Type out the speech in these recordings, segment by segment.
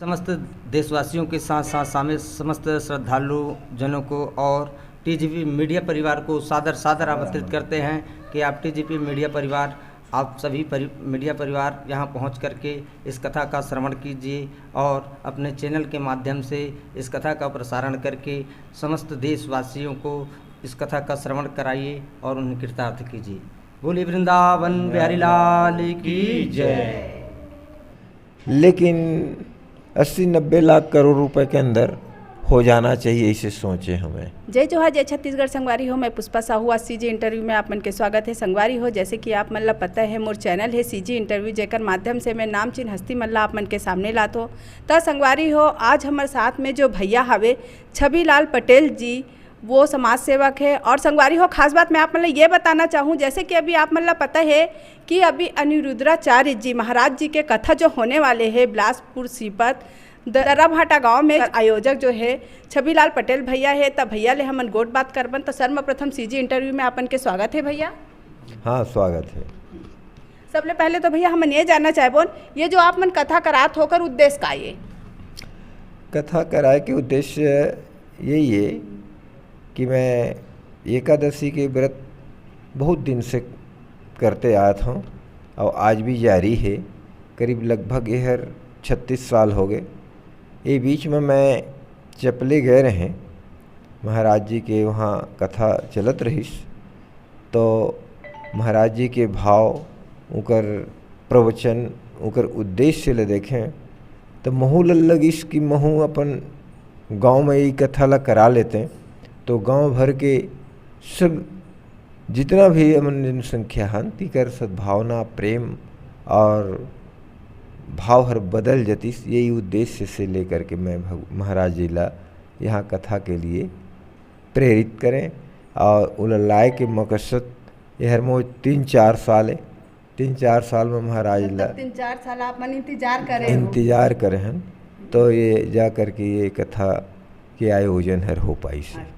समस्त देशवासियों के साथ साथ समस्त श्रद्धालु जनों को और टीजीपी मीडिया परिवार को सादर आमंत्रित करते हैं कि आप टीजीपी मीडिया परिवार, आप सभी मीडिया परिवार यहाँ पहुँच करके इस कथा का श्रवण कीजिए और अपने चैनल के माध्यम से इस कथा का प्रसारण करके समस्त देशवासियों को इस कथा का श्रवण कराइए और उन्हें कृतार्थ कीजिए। बोलिए वृंदावन बिहारी लाल की जय। लेकिन 80-90 लाख करोड़ रुपए के अंदर हो जाना चाहिए, इसे सोचे हमें। जय जोहार, जय छत्तीसगढ़। संगवारी हो, मैं पुष्पा साहू। आज सीजी इंटरव्यू में आप मन के स्वागत है। संगवारी हो, जैसे कि आप मन ला पता है, मोर चैनल है सीजी इंटरव्यू, जेकर माध्यम से मैं नाम चिन्ह हस्ती मन ला आप मन के सामने लात हो। तो संगवारी हो, आज हमारे साथ में जो भैया हवे छबिलाल पटेल जी, वो समाज सेवक है। और संगवारी हो, खास बात मैं आप मतलब ये बताना चाहूँ, जैसे कि अभी आप मतलब पता है कि अभी अनिरुद्धाचार्य जी महाराज जी के कथा जो होने वाले हैं बिलासपुर सीपत दर्राभाटा गांव में, आयोजक जो है छबिलाल पटेल भैया है। तब भैया ले हमन गोट बात करबन। तो सर्वप्रथम सीजी इंटरव्यू में आपन के स्वागत है भैया। हाँ, स्वागत है। सबले पहले तो भैया हमन ये जानना चाहबोन, ये जो आप मन कथा करात होकर उद्देश्य का ये? कथा कराए के उद्देश्य यही है कि मैं एकादशी के व्रत बहुत दिन से करते आया था और आज भी जारी है। करीब लगभग यह 36 साल हो गए। ये बीच में मैं चपले गए रहे महाराज जी के, वहाँ कथा चलत रहीस। तो महाराज जी के भाव, उनकर प्रवचन, उनकर उद्देश्य ले देखें तो महू लगिस कि महू अपन गांव में यही कथा ला करा लेते हैं तो गांव भर के सब जितना भी अमन जनसंख्या हन तीकर सद्भावना, प्रेम और भाव हर बदल जतीस। यही उद्देश्य से लेकर के मैं महाराज जी ला यहाँ कथा के लिए प्रेरित करें और उलाए के मकसद यह मोह 3-4 साल है। 3-4 साल में महाराज ला 3-4 साल आप मन इंतजार करें हन, तो ये जा करके ये कथा के आयोजन हर हो पाई से।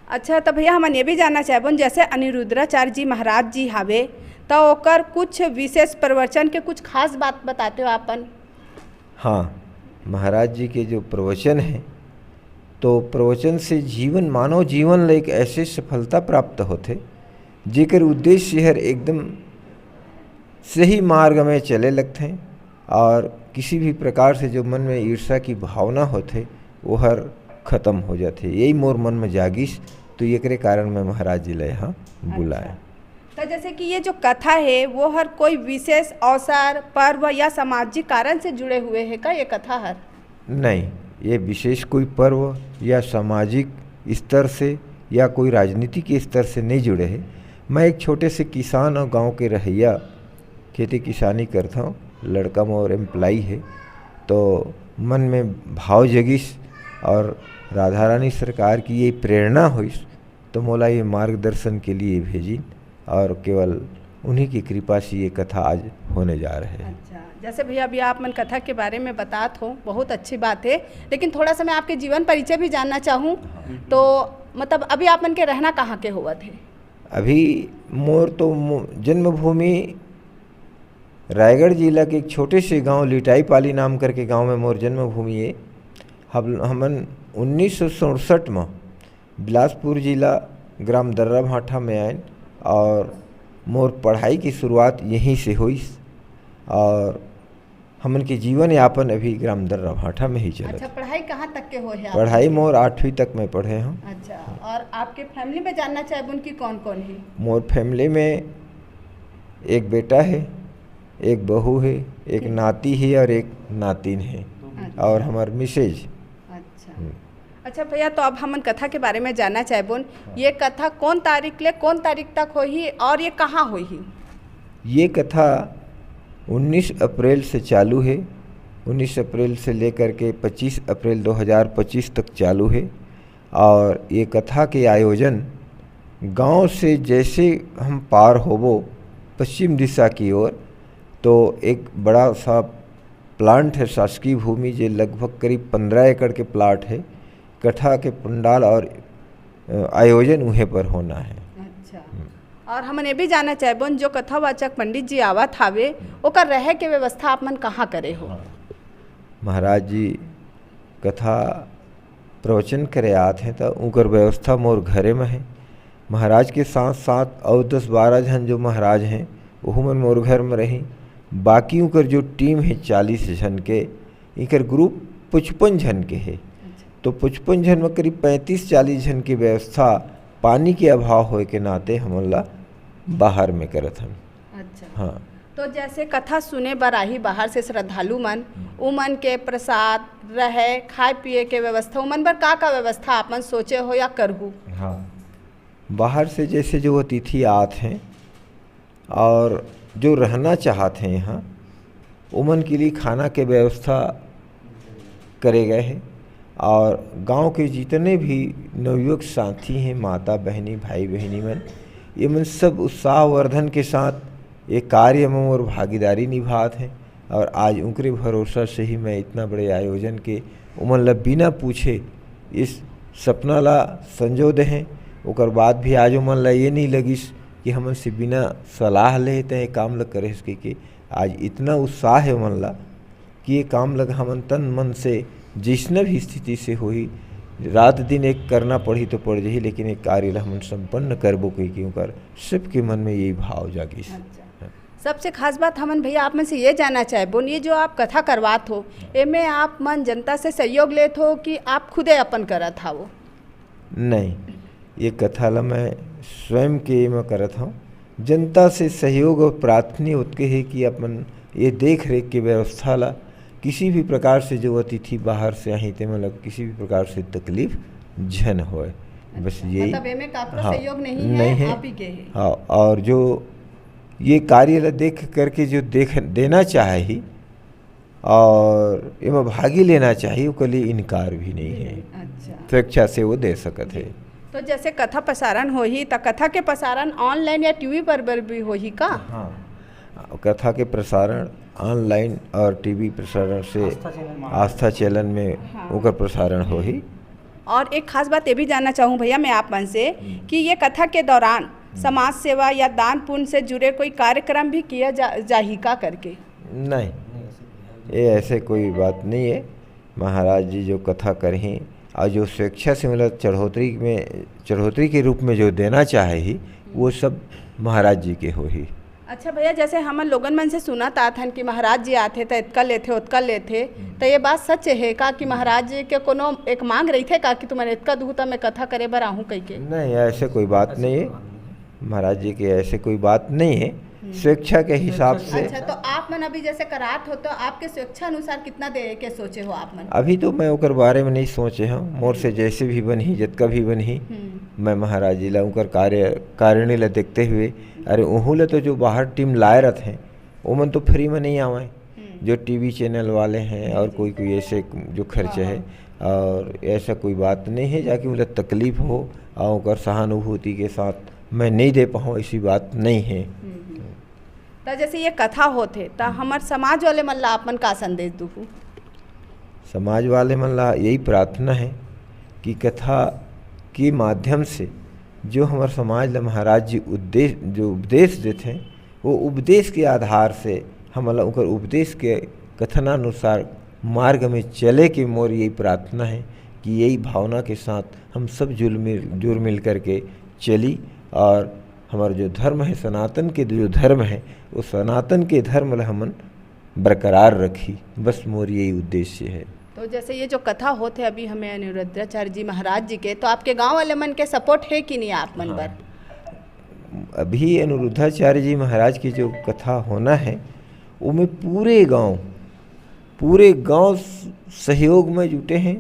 अच्छा, तो भैया हमन ये भी जानना चाहबन, जैसे अनिरुद्धाचार्य जी महाराज जी हावे तो ओकर कुछ विशेष प्रवचन के कुछ खास बात बताते हो आपन? हाँ, महाराज जी के जो प्रवचन है तो प्रवचन से जीवन, मानव जीवन ला एक ऐसे सफलता प्राप्त होते जेकर उद्देश्य हर एकदम सही मार्ग में चले लगते हैं और किसी भी प्रकार से जो मन में ईर्ष्या की भावना होते वो हर खत्म हो जाते। यही मोर मन में जागिस, तो ये कारण मैं महाराज जी ला यहाँ बुलाया। तो जैसे कि ये जो कथा है वो हर कोई विशेष अवसर, पर्व या सामाजिक कारण से जुड़े हुए है का ये कथा हर? नहीं, ये विशेष कोई पर्व या सामाजिक स्तर से या कोई राजनीति के स्तर से नहीं जुड़े है। मैं एक छोटे से किसान और गांव के रहिया, खेती किसानी करता हूँ, लड़का मोर एम्प्लाई है। तो मन में भाव जगिस और राधा रानी सरकार की ये प्रेरणा हुई तो मोला ये मार्गदर्शन के लिए भेजी और केवल उन्हीं की कृपा से ये कथा आज होने जा रहे हैं। अच्छा, जैसे भैया अभी आप मन कथा के बारे में बातात हो, बहुत अच्छी बात है, लेकिन थोड़ा सा मैं आपके जीवन परिचय भी जानना चाहूँ। तो मतलब अभी आप मन के रहना कहाँ के हुआ थे? अभी मोर तो जन्मभूमि रायगढ़ जिला के एक छोटे से गांव लिटाई पाली नाम करके गांव में मोर जन्मभूमि है। हमन 1967 में बिलासपुर जिला ग्राम दर्राभाटा में आए और मोर पढ़ाई की शुरुआत यहीं से हुई और हमन के जीवन यापन अभी ग्राम दर्राभाटा में ही चला। अच्छा, पढ़ाई कहाँ तक के हो है? पढ़ाई मोर 8वीं तक में पढ़े हम। अच्छा, और आपके फैमिली में जानना चाहे उनकी कौन कौन है? मोर फैमिली में एक बेटा है, एक बहू है, एक नाती है और एक नातिन है। अच्छा। और हमार मिसेज। अच्छा भैया, तो अब हमन कथा के बारे में जानना चाहबोन, ये कथा कौन तारीख ले कौन तारीख तक होही और ये कहाँ होही? ये कथा 19 अप्रैल से चालू है। 19 अप्रैल से लेकर के 25 अप्रैल 2025 तक चालू है। और ये कथा के आयोजन गांव से जैसे हम पार होवो पश्चिम दिशा की ओर, तो एक बड़ा सा प्लांट है, शासकीय भूमि, जो लगभग करीब 15 एकड़ के प्लाट है। कथा के पंडाल और आयोजन वहीं पर होना है। अच्छा, और हमन ये भी जानना चाहबोन, जो कथावाचक पंडित जी आवत हावे ओकर रहे के व्यवस्था आप मन कहाँ करे हो? महाराज जी कथा प्रवचन करे आते हैं तो उनकर व्यवस्था मोर घरे में है। महाराज के साथ साथ और 10-12 जन जो महाराज हैं वो मन मोर घर में रही। बाकी उनकर जो टीम है 40 जन के, इनकर ग्रुप 55 जन के है। तो 55 जन में करीब 35-40 जन की व्यवस्था पानी के अभाव होए के नाते हमला बाहर में करत हम। अच्छा हाँ, तो जैसे कथा सुने बर आही बाहर से श्रद्धालु मन, उमन के प्रसाद रहे खाए पिए के व्यवस्था उमन बर का व्यवस्था आपन सोचे हो या करहू? हाँ, बाहर से जैसे जो अतिथि आते हैं और जो रहना चाहते हैं यहाँ, उमन के लिए खाना के व्यवस्था करे गए हैं। और गांव के जितने भी नवयुवक साथी हैं, माता बहनी भाई बहनी मन, ये मन सब उत्साहवर्धन के साथ ये कार्य में और भागीदारी निभाते हैं। और आज उनके भरोसा से ही मैं इतना बड़े आयोजन के उमन ला बिना पूछे इस सपना ला संजो दे हैं। ओकर बाद भी आज उमन ला ये नहीं लगिस कि हमन से बिना सलाह ले ते काम ला करे सके कि आज इतना उत्साह है उमन ला कि ये काम लगा हमन तन मन से जिसने भी स्थिति से होई रात दिन एक करना पड़ी तो पड़ जाही, लेकिन एक कार्य ला हमन संपन्न करबो कि ओकर सबके मन में यही भाव जागिस। सबसे खास बात हमन भैया आप में से ये जानना चाहे बोन, ये जो आप कथा करवात हो एमे आप मन जनता से सहयोग लेत हो कि आप खुदे अपन करत हा? वो नहीं, ये कथा ला मैं स्वयं के में करत हूँ। जनता से सहयोग और प्रार्थना उतके है कि अपन ये देख रेख की व्यवस्था ला किसी भी प्रकार से जो अतिथि बाहर से आई थे मतलब किसी भी प्रकार से तकलीफ झन होए। बस यही मतलब एमे काकरो हाँ, सहयोग नहीं है, आप ही के है। हाँ, और जो ये कार्य ला देख करके जो देना चाहे ही और इमें भागी लेना चाहिए, उसके लिए इनकार भी नहीं है। अच्छा, स्वेच्छा से वो दे सकते है। तो जैसे कथा प्रसारण होही तो कथा के प्रसारण ऑनलाइन या टीवी पर भी होही का? हाँ, कथा के प्रसारण ऑनलाइन और टीवी प्रसारण से आस्था चैनल में ओकर प्रसारण होही। और एक खास बात ये भी जानना चाहूँ भैया मैं आप मन से कि ये कथा के दौरान समाज सेवा या दान पुण्य से जुड़े कोई कार्यक्रम भी किया जाही का करके? नहीं, ये ऐसे कोई बात नहीं है। महाराज जी जो कथा करें और जो स्वेच्छा से मतलब चढ़ोतरी के रूप में जो देना चाहे ही वो सब महाराज जी के हो ही। अच्छा भैया, जैसे हमन लोगन मन से सुनत आथन कि महाराज जी आथे तो इतका लेथे उतका लेथे, तो ये बात सच है का कि महाराज जी के कोनो एक मांग रही थे का कि तुम्हारे इतका दूह तो मैं कथा करे बर आहूँ कह के? नहीं, ऐसे कोई बात नहीं है। महाराज जी के ऐसे कोई बात नहीं है, स्वेच्छा के हिसाब से। अच्छा, तो आप मन अभी जैसे करात हो तो आपके स्वेच्छा अनुसार कितना दे के सोचे हो आप मन? अभी तो मैं ओकर बारे में नहीं सोचे हूँ। मोर से जैसे भी बनी जितना भी बनी मैं महाराज जी ला उनकर कार्य ला देखते हुए, अरे उहूँ ला तो जो बाहर टीम लाए रहते हैं वो मन तो फ्री में नहीं आवे, जो टीवी चैनल वाले हैं और कोई ऐसे जो खर्चे है, और ऐसा कोई बात नहीं है जाकि मतलब तकलीफ हो और ओकर सहानुभूति के साथ मैं नहीं दे पाऊँ, ऐसी बात नहीं है। तो जैसे ये कथा होते तो हमार समाज वाले मन ला आप मन का संदेश दूँ? समाज वाले मन ला यही प्रार्थना है कि कथा के माध्यम से जो हमारे समाज ला महाराज जी जो उपदेश देते हैं वो उपदेश के आधार से हमारा उनकर उपदेश के कथनानुसार मार्ग में चले के मोर यही प्रार्थना है कि यही भावना के साथ हम सब जुड़ मिल करके चली और हमारा जो धर्म है सनातन के जो धर्म है वो सनातन के धर्म ला हमन बरकरार रखी। बस मोर यही उद्देश्य है। तो जैसे ये जो कथा होते अभी हमें अनिरुद्धाचार्य जी महाराज जी के, तो आपके गांव वाले मन के सपोर्ट है कि नहीं आप मन पर? अभी अनिरुद्धाचार्य जी महाराज की जो कथा होना है उनमें पूरे गांव सहयोग में जुटे हैं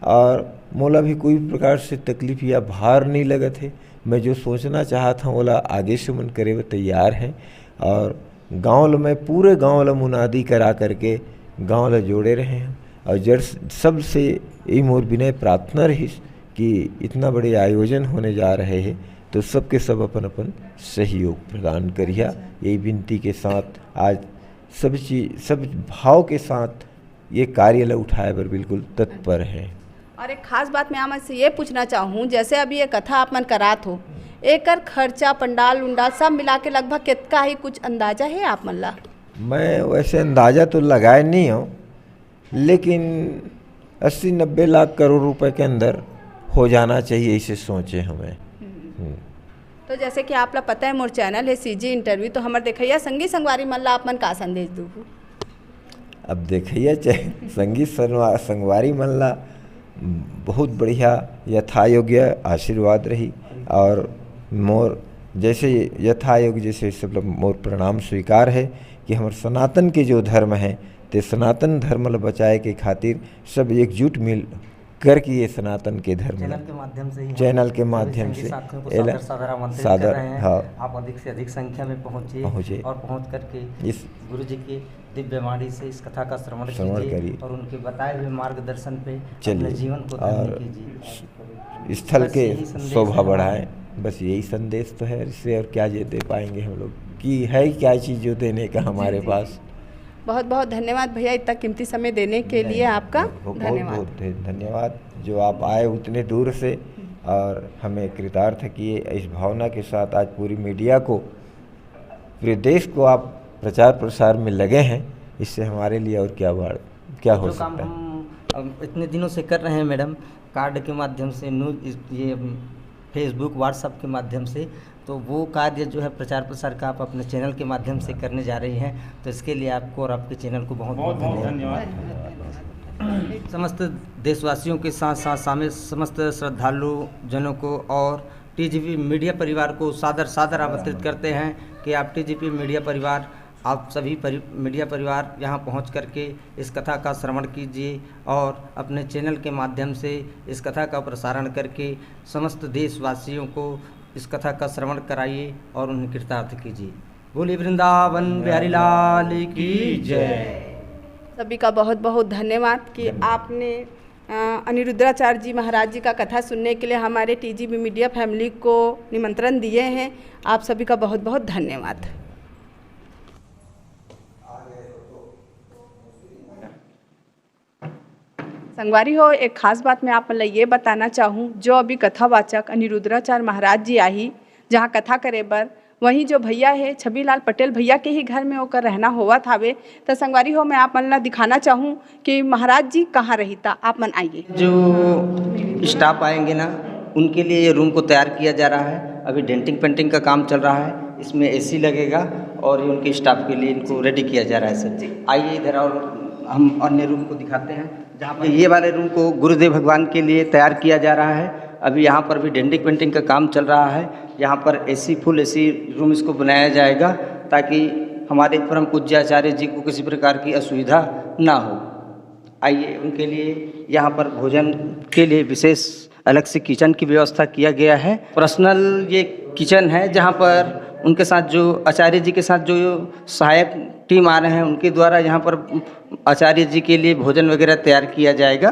और मोला भी कोई प्रकार से तकलीफ या भार नहीं लगा थे। मैं जो सोचना चाहता हूँ ओला आगे से मन करे वो तैयार हैं और गाँव में पूरे गाँव ला मुनादी करा करके गाँव ला जोड़े रहे हैं। और जड़ सबसे यही मोर विनय प्रार्थना रही कि इतना बड़े आयोजन होने जा रहे हैं तो सबके सब अपन अपन सहयोग प्रदान करिया। यही विनती के साथ आज सब भाव के साथ ये कार्य ला उठाए पर बिल्कुल तत्पर है। और एक खास बात मैं आप से ये पूछना चाहूँ, जैसे अभी ये कथा आप मन करात हो एकर खर्चा पंडाल उंडाल सब मिला के लगभग कितना ही कुछ अंदाजा है आप मन ला? मैं वैसे अंदाजा तो लगाए नहीं हूँ, लेकिन 80-90 लाख करोड़ रुपए के अंदर हो जाना चाहिए, इसे सोचे हमें। तो जैसे कि आप ला पता है मोर चैनल है सीजी इंटरव्यू, तो हमारे देखैया संगी संगवारी मन ला आप मन का संदेश दू? अब देखिए चाहे संगीत संगवारी मन ला बहुत बढ़िया यथा योग्य आशीर्वाद रही, और मोर जैसे यथा योग्य जैसे सब लोग मोर प्रणाम स्वीकार है कि हमारे सनातन के जो धर्म है ते सनातन धर्म ला बचाए के खातिर सब एकजुट मिल करके ये सनातन के धर्म चैनल के माध्यम से ही चैनल के माध्यम से सादर हाँ आप अधिक से अधिक संख्या में पहुँचे और पहुँच करके इस गुरु जी के दिव्य वाणी से इस कथा का श्रवण करिए कीजिए और उनके बताए हुए मार्गदर्शन पे चलिए अपने जीवन को और धन्य कीजिए। स्थल बस के यही संदेश शोभा है बढ़ाएं, बस यही संदेश तो है। इससे और क्या दे पाएंगे हम लोग, कि है क्या चीज़ जो देने का हमारे पास। बहुत बहुत धन्यवाद भैया इतना कीमती समय देने के लिए आपका धन्यवाद। बहुत धन्यवाद जो आप आए उतने दूर से और हमें कृतार्थ किए। इस भावना के साथ आज पूरी मीडिया को, पूरे देश को आप प्रचार प्रसार में लगे हैं, इससे हमारे लिए और क्या हो जो काम सकता है। हम इतने दिनों से कर रहे हैं मैडम, कार्ड के माध्यम से, न्यूज, ये फेसबुक व्हाट्सएप के माध्यम से, तो वो कार्य जो है प्रचार प्रसार का आप अपने चैनल के माध्यम से करने जा रही हैं, तो इसके लिए आपको और आपके चैनल को बहुत बहुत धन्यवाद। समस्त देशवासियों के साथ साथ समस्त श्रद्धालु जनों को और टीजीपी मीडिया परिवार को सादर आमंत्रित करते हैं कि आप टीजीपी मीडिया परिवार, आप सभी मीडिया परिवार यहाँ पहुँच करके इस कथा का श्रवण कीजिए और अपने चैनल के माध्यम से इस कथा का प्रसारण करके समस्त देशवासियों को इस कथा का श्रवण कराइए और उन्हें कृतार्थ कीजिए। बोलिए वृंदावन बिहारी लाल की जय। सभी का बहुत बहुत धन्यवाद कि आपने अनिरुद्राचार्य जी महाराज जी का कथा सुनने के लिए हमारे टीजीपी मीडिया फैमिली को निमंत्रण दिए हैं। आप सभी का बहुत बहुत धन्यवाद। संगवारी हो, एक खास बात मैं आप मतलब ये बताना चाहूँ, जो अभी कथावाचक अनिरुद्राचार्य महाराज जी आई जहाँ कथा करे बर, वहीं जो भैया है छबीलाल पटेल भैया के ही घर में होकर रहना हुआ थावे। तो संगवारी हो, मैं आप मन ला दिखाना चाहूँ कि महाराज जी कहाँ रही था। आप मन आइए। जो स्टाफ आएंगे ना, उनके लिए ये रूम को तैयार किया जा रहा है। अभी डेंटिंग पेंटिंग का काम चल रहा है, इसमें एसी लगेगा और ये उनके स्टाफ के लिए इनको रेडी किया जा रहा है सर। आइए इधर और हम अन्य रूम को दिखाते हैं, जहाँ पर ये वाले रूम को गुरुदेव भगवान के लिए तैयार किया जा रहा है। अभी यहाँ पर भी डेंटिंग पेंटिंग का काम चल रहा है। यहाँ पर एसी, फुल एसी रूम इसको बनाया जाएगा ताकि हमारे परम पूज्य आचार्य जी को किसी प्रकार की असुविधा ना हो। आइए, उनके लिए यहाँ पर भोजन के लिए विशेष अलग से किचन की व्यवस्था किया गया है। पर्सनल ये किचन है, जहाँ पर उनके साथ जो आचार्य जी के साथ जो सहायक टीम आ रहे हैं, उनके द्वारा यहाँ पर आचार्य जी के लिए भोजन वगैरह तैयार किया जाएगा।